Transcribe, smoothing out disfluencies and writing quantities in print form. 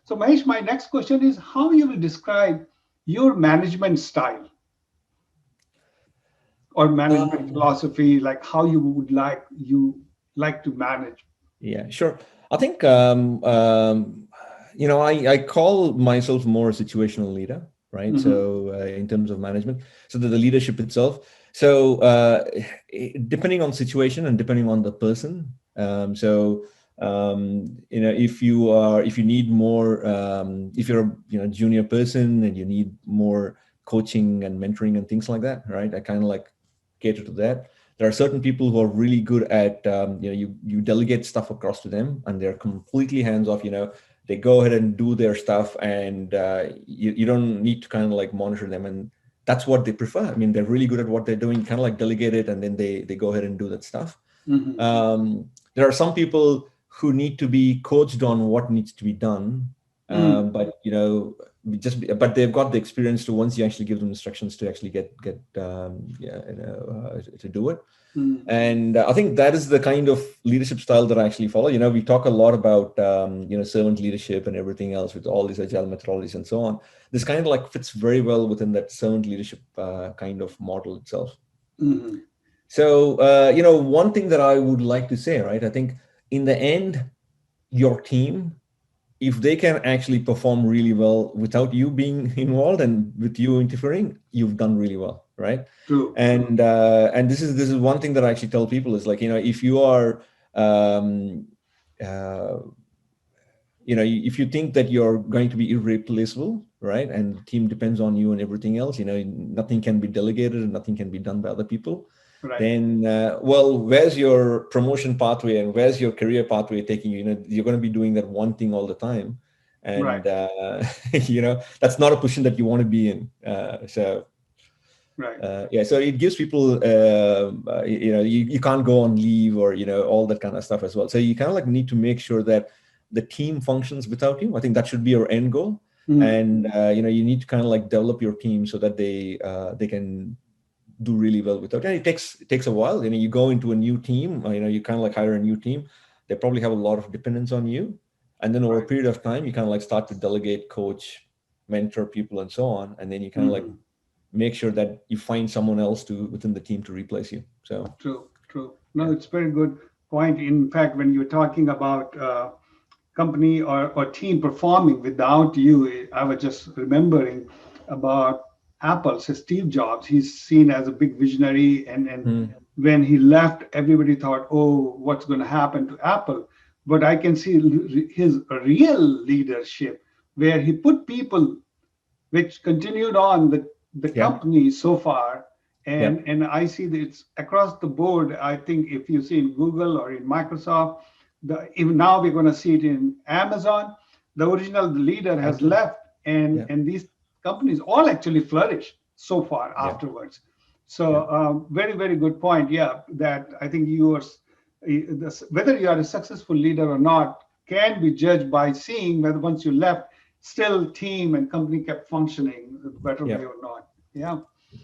So Mahesh, my next question is how you will describe your management style or management Um, philosophy, like how you like to manage. yeah, sure. I think I call myself more a situational leader, right? Hmm. So in terms of management, so the leadership itself. So depending on situation and depending on the person. If you need more, if you're a junior person and you need more coaching and mentoring and things like that, right? I kind of like cater to that. There are certain people who are really good at you delegate stuff across to them and they're completely hands off. They go ahead and do their stuff, and you don't need to kind of like monitor them, and that's what they prefer. I mean, they're really good at what they're doing, kind of like delegate it, and then they go ahead and do that stuff. Hmm. There are some people who need to be coached on what needs to be done, Mm. but but they've got the experience to, once you actually give them instructions, to actually get to do it. Mm. And I think that is the kind of leadership style that I actually follow. We talk a lot about servant leadership and everything else with all these agile methodologies and so on. This kind of like fits very well within that servant leadership kind of model itself. Hmm. So, one thing that I would like to say, right? I think in the end, your team, if they can actually perform really well without you being involved and with you interfering, you've done really well, right? True. And this is one thing that I actually tell people is like, if you are um, uh, if you think that you're going to be irreplaceable, right, and the team depends on you and everything else, nothing can be delegated and nothing can be done by other people, Right. then well, where's your promotion pathway and where's your career pathway taking you? You're going to be doing that one thing all the time, Right. and that's not a position that you want to be in. Right. Yeah, so it gives people, you can't go on leave or, all that kind of stuff as well. So you kind of like need to make sure that the team functions without you. I think that should be your end goal. Mm. And, you need to kind of like develop your team so that they can do really well without. And it takes a while. You go into a new team, you kind of like hire a new team. They probably have a lot of dependence on you. And then over a Right. period of time, you kind of like start to delegate, coach, mentor people and so on. And then you kind of like Hmm. make sure that you find someone else to within the team to replace you. So True. True. No, yeah, it's very good point. In fact, when you're talking about company or team performing without you, I was just remembering about Apple. So Steve Jobs, he's seen as a big visionary, and mm, when he left, everybody thought, "Oh, what's going to happen to Apple?" But I can see his real leadership, where he put people which continued on the yeah, company so far. yeah, And I see that it's across the board. I think if you see in Google or in Microsoft, even now we're going to see it in Amazon. The original leader has absolutely, left, and yeah, and these companies all actually flourish so far yeah, afterwards. So yeah, very very good point. Yeah, that I think you are whether you are a successful leader or not can be judged by seeing whether once you left, still team and company kept functioning the better yeah. way or not. Yeah. Yeah.